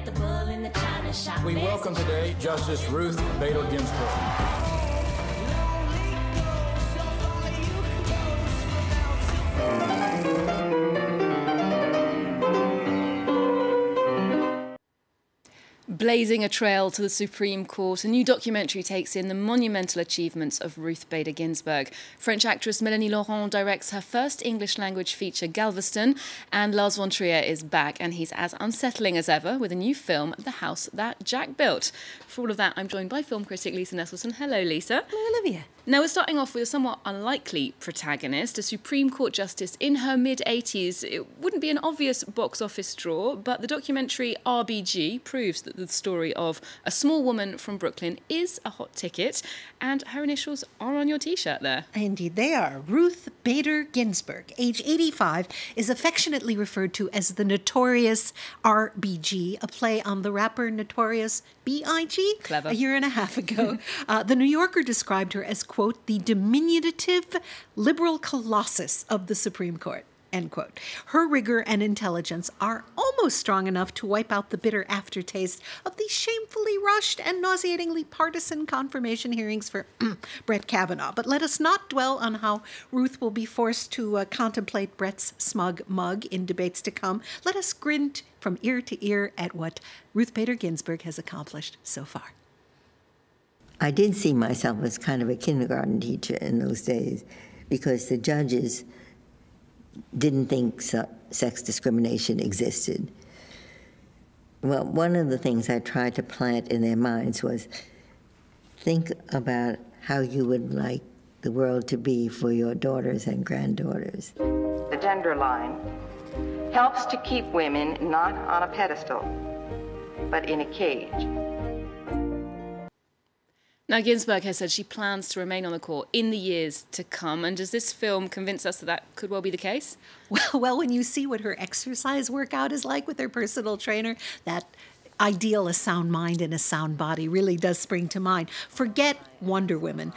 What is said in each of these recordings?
the bull in the china shop. We welcome today Justice Ruth Bader Ginsburg. Blazing a trail to the Supreme Court, a new documentary takes in the monumental achievements of Ruth Bader Ginsburg. French actress Mélanie Laurent directs her first English-language feature, Galveston, and Lars Von Trier is back, and he's as unsettling as ever with a new film, The House That Jack Built. For all of that, I'm joined by film critic Lisa Nesselson. Hello, Lisa. Hello, Olivia. Now, we're starting off with a somewhat unlikely protagonist, a Supreme Court justice in her mid-80s. It wouldn't be an obvious box office draw, but the documentary RBG proves that the story of a small woman from Brooklyn is a hot ticket, and her initials are on your T-shirt there. Indeed, they are. Ruth Bader Ginsburg, age 85, is affectionately referred to as the notorious RBG, a play on the rapper Notorious B.I.G. Clever. A year and a half ago. The New Yorker described her as, quote, the diminutive liberal colossus of the Supreme Court, end quote. Her rigor and intelligence are almost strong enough to wipe out the bitter aftertaste of the shamefully rushed and nauseatingly partisan confirmation hearings for Brett Kavanaugh. But let us not dwell on how Ruth will be forced to contemplate Brett's smug mug in debates to come. Let us grin from ear to ear at what Ruth Bader Ginsburg has accomplished so far. I did see myself as kind of a kindergarten teacher in those days because the judges didn't think sex discrimination existed. Well, one of the things I tried to plant in their minds was think about how you would like the world to be for your daughters and granddaughters. The gender line helps to keep women not on a pedestal, but in a cage. Now, Ginsburg has said she plans to remain on the court in the years to come. And does this film convince us that that could well be the case? Well, when you see what her exercise workout is like with her personal trainer, that ideal, a sound mind and a sound body really does spring to mind. Forget Wonder Woman.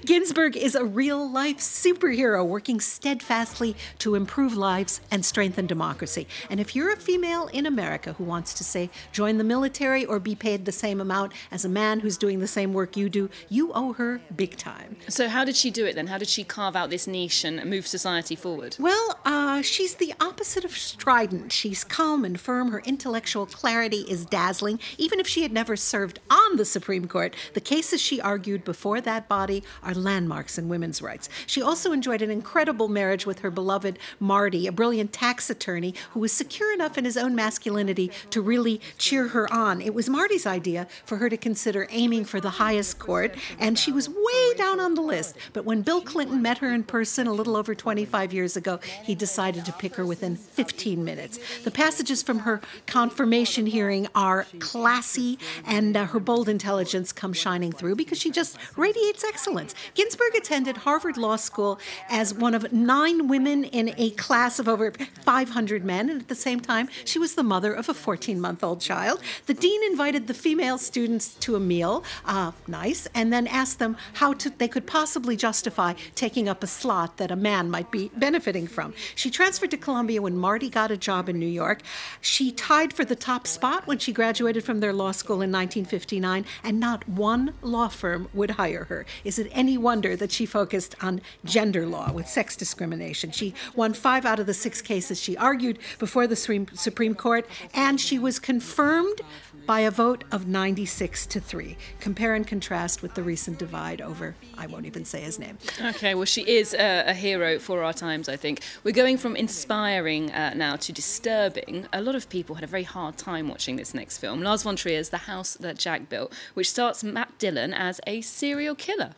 Ginsburg is a real-life superhero working steadfastly to improve lives and strengthen democracy. And if you're a female in America who wants to, say, join the military or be paid the same amount as a man who's doing the same work you do, you owe her big time. So how did she do it then? How did she carve out this niche and move society forward? Well, she's the opposite of strident. She's calm and firm. Her intellectual clarity is dazzling. Even if she had never served on the Supreme Court, the cases she argued before that body are landmarks in women's rights. She also enjoyed an incredible marriage with her beloved Marty, a brilliant tax attorney who was secure enough in his own masculinity to really cheer her on. It was Marty's idea for her to consider aiming for the highest court, and she was way down on the list. But when Bill Clinton met her in person a little over 25 years ago, he decided to pick her within 15 minutes. The passages from her confirmation hearing are classy, and her bold intelligence comes shining through because she just radiates excellence. Ginsburg attended Harvard Law School as one of 9 women in a class of over 500 men, and at the same time, she was the mother of a 14-month-old child. The dean invited the female students to a meal, nice, and then asked them how they could possibly justify taking up a slot that a man might be benefiting from. She transferred to Columbia when Marty got a job in New York. She tied for the top spot when she graduated from their law school in 1959, and not one law firm would hire her. Is it any wonder that she focused on gender law with sex discrimination? She won 5 out of the 6 cases she argued before the Supreme Court, and she was confirmed by a vote of 96-3. Compare and contrast with the recent divide over, I won't even say his name. Okay, well, she is a hero for our times, I think. We're going from inspiring now to disturbing. A lot of people had a very hard time watching this next film, Lars Von Trier's The House That Jack Built, which starts Matt Dillon as a serial killer.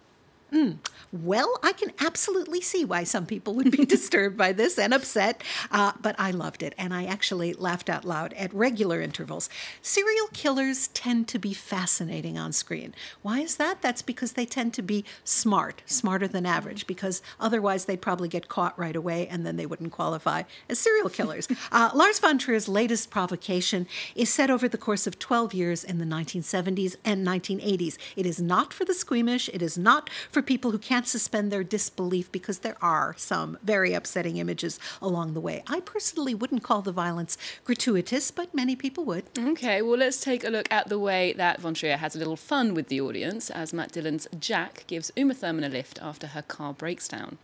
Well, I can absolutely see why some people would be disturbed by this and upset, but I loved it, and I actually laughed out loud at regular intervals. Serial killers tend to be fascinating on screen. Why is that? That's because they tend to be smarter than average, because otherwise they'd probably get caught right away, and then they wouldn't qualify as serial killers. Lars Von Trier's latest provocation is set over the course of 12 years in the 1970s and 1980s. It is not for the squeamish. It is not for for people who can't suspend their disbelief because there are some very upsetting images along the way. I personally wouldn't call the violence gratuitous, but many people would. Okay, well, let's take a look at the way that Von Trier has a little fun with the audience as Matt Dillon's Jack gives Uma Thurman a lift after her car breaks down.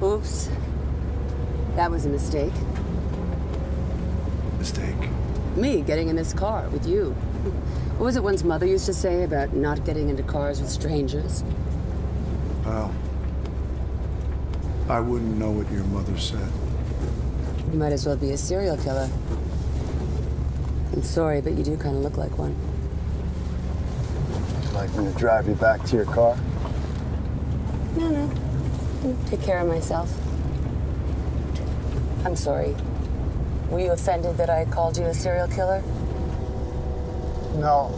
Oops. That was a mistake. Mistake? Me getting in this car with you. What was it one's mother used to say about not getting into cars with strangers? Well, I wouldn't know what your mother said. You might as well be a serial killer. I'm sorry, but you do kind of look like one. Would you like me to drive you back to your car? No. I'll take care of myself. I'm sorry. Were you offended that I called you a serial killer? No.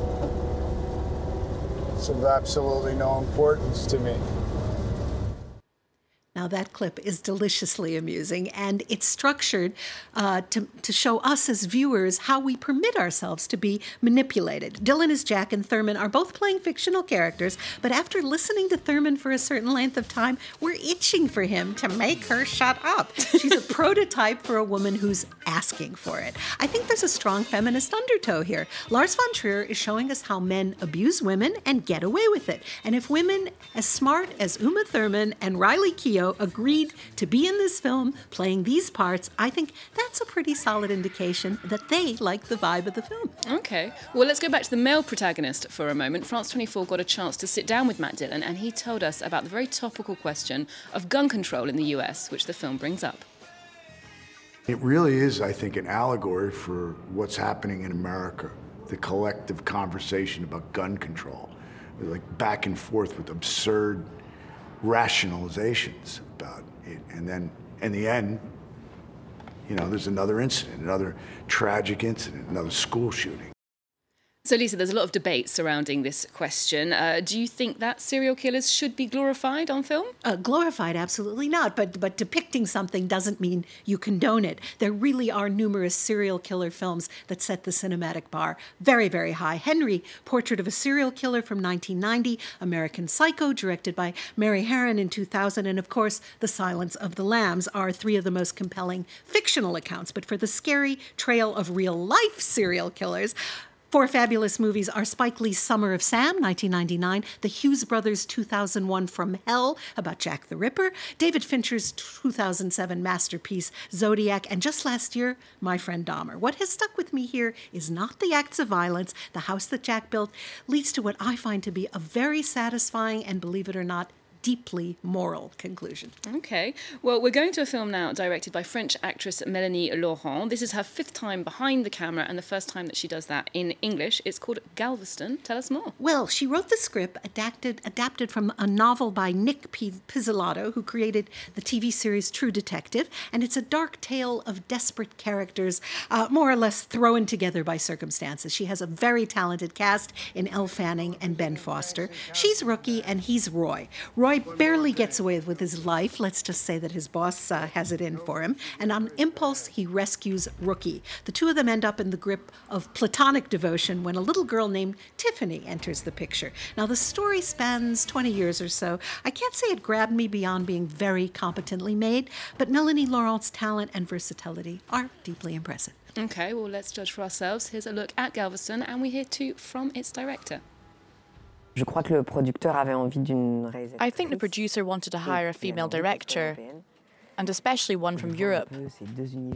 It's of absolutely no importance to me. Now, that clip is deliciously amusing, and it's structured to show us as viewers how we permit ourselves to be manipulated. Dillon as Jack and Thurman are both playing fictional characters, but after listening to Thurman for a certain length of time, we're itching for him to make her shut up. She's a prototype for a woman who's asking for it. I think there's a strong feminist undertow here. Lars Von Trier is showing us how men abuse women and get away with it. And if women as smart as Uma Thurman and Riley Keough agreed to be in this film playing these parts, I think that's a pretty solid indication that they like the vibe of the film. Okay, well, let's go back to the male protagonist for a moment. France 24 got a chance to sit down with Matt Dillon, and he told us about the very topical question of gun control in the US, which the film brings up. It really is, I think, an allegory for what's happening in America, the collective conversation about gun control, like back and forth with absurd rationalizations about it. And then, in the end, you know, there's another incident, another tragic incident, another school shooting. So, Lisa, there's a lot of debate surrounding this question. Do you think that serial killers should be glorified on film? Glorified, absolutely not. But depicting something doesn't mean you condone it. There really are numerous serial killer films that set the cinematic bar very, very high. Henry, Portrait of a Serial Killer from 1990, American Psycho, directed by Mary Harron in 2000, and of course, The Silence of the Lambs are three of the most compelling fictional accounts. But for the scary trail of real-life serial killers, four fabulous movies are Spike Lee's Summer of Sam, 1999, the Hughes brothers' 2001 From Hell about Jack the Ripper, David Fincher's 2007 masterpiece Zodiac, and just last year, My Friend Dahmer. What has stuck with me here is not the acts of violence. The house that Jack built leads to what I find to be a very satisfying and, believe it or not, deeply moral conclusion. Okay. Well, we're going to a film now directed by French actress Mélanie Laurent. This is her fifth time behind the camera and the first time that she does that in English. It's called Galveston. Tell us more. Well, she wrote the script adapted from a novel by Nick Pizzolatto, who created the TV series True Detective, and it's a dark tale of desperate characters, more or less thrown together by circumstances. She has a very talented cast in Elle Fanning and Ben Foster. She's Rookie and he's Roy. Roy barely gets away with his life. Let's just say that his boss has it in for him. And on impulse, he rescues Rookie. The two of them end up in the grip of platonic devotion when a little girl named Tiffany enters the picture. Now, the story spans 20 years or so. I can't say it grabbed me beyond being very competently made, but Mélanie Laurent's talent and versatility are deeply impressive. Okay, well, let's judge for ourselves. Here's a look at Galveston, and we hear too from its director. I think the producer wanted to hire a female director, and especially one from Europe,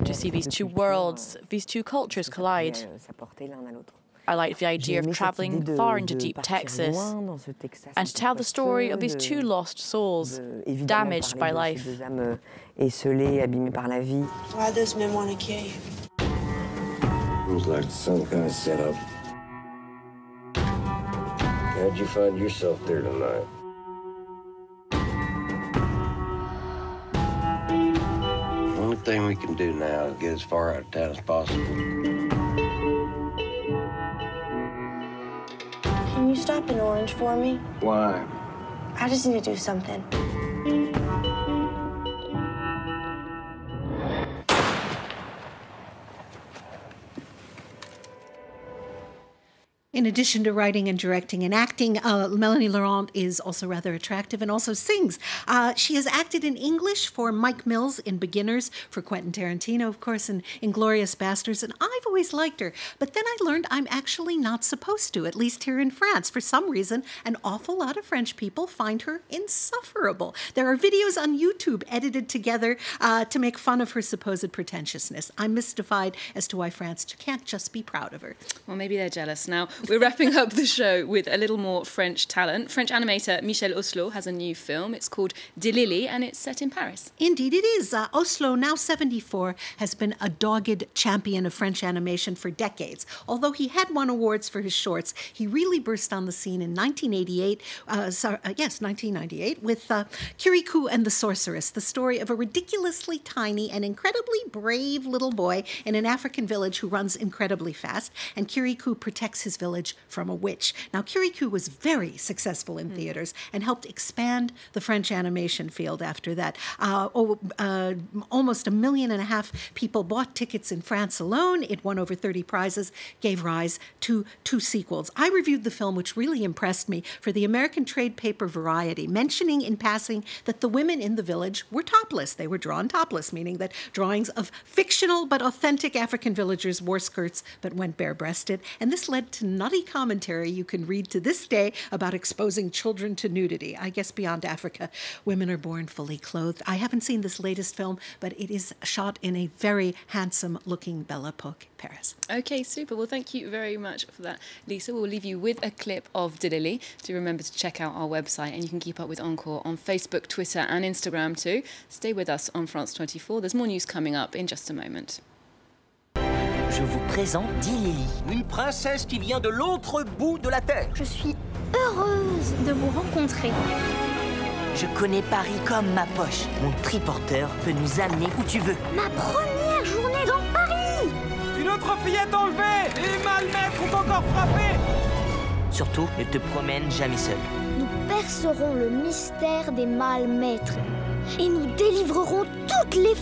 to see these two worlds, these two cultures collide. I liked the idea of travelling far into deep Texas and to tell the story of these two lost souls, damaged by life. Why does men want to kill you? It was like some kind of setup. How'd you find yourself there tonight? The only thing we can do now is get as far out of town as possible. Can you stop in Orange for me? Why? I just need to do something. In addition to writing and directing and acting, Mélanie Laurent is also rather attractive and also sings. She has acted in English for Mike Mills in Beginners, for Quentin Tarantino, of course, in Inglourious Basterds, and I've always liked her. But then I learned I'm actually not supposed to, at least here in France. For some reason, an awful lot of French people find her insufferable. There are videos on YouTube edited together to make fun of her supposed pretentiousness. I'm mystified as to why France can't just be proud of her. Well, maybe they're jealous. Now, we're wrapping up the show with a little more French talent. French animator Michel Oslo has a new film. It's called De Lily, and it's set in Paris. Indeed it is. Oslo, now 74, has been a dogged champion of French animation for decades. Although he had won awards for his shorts, he really burst on the scene in 1998 with Kirikou and the Sorceress, the story of a ridiculously tiny and incredibly brave little boy in an African village who runs incredibly fast, and Kirikou protects his village from a witch. Now, Kirikou was very successful in theaters and helped expand the French animation field after that. Almost 1.5 million people bought tickets in France alone. It won over 30 prizes, gave rise to 2 sequels. I reviewed the film, which really impressed me, for the American trade paper Variety, mentioning in passing that the women in the village were topless. They were drawn topless, meaning that drawings of fictional but authentic African villagers wore skirts but went bare-breasted. And this led to nutty commentary you can read to this day about exposing children to nudity. I guess beyond Africa, women are born fully clothed. I haven't seen this latest film, but it is shot in a very handsome-looking Belle Epoque Paris. Okay, super. Well, thank you very much for that, Lisa. We'll leave you with a clip of De Lily. Do remember to check out our website, and you can keep up with Encore on Facebook, Twitter and Instagram too. Stay with us on France 24. There's more news coming up in just a moment. Je vous présente Lily, une princesse qui vient de l'autre bout de la terre. Je suis heureuse de vous rencontrer. Je connais Paris comme ma poche. Mon triporteur peut nous amener où tu veux. Ma première journée dans Paris! Une autre fillette enlevée! Les malmaîtres ont encore frappé! Surtout, ne te promène jamais seul. Nous percerons le mystère des malmaîtres et nous délivrerons toutes les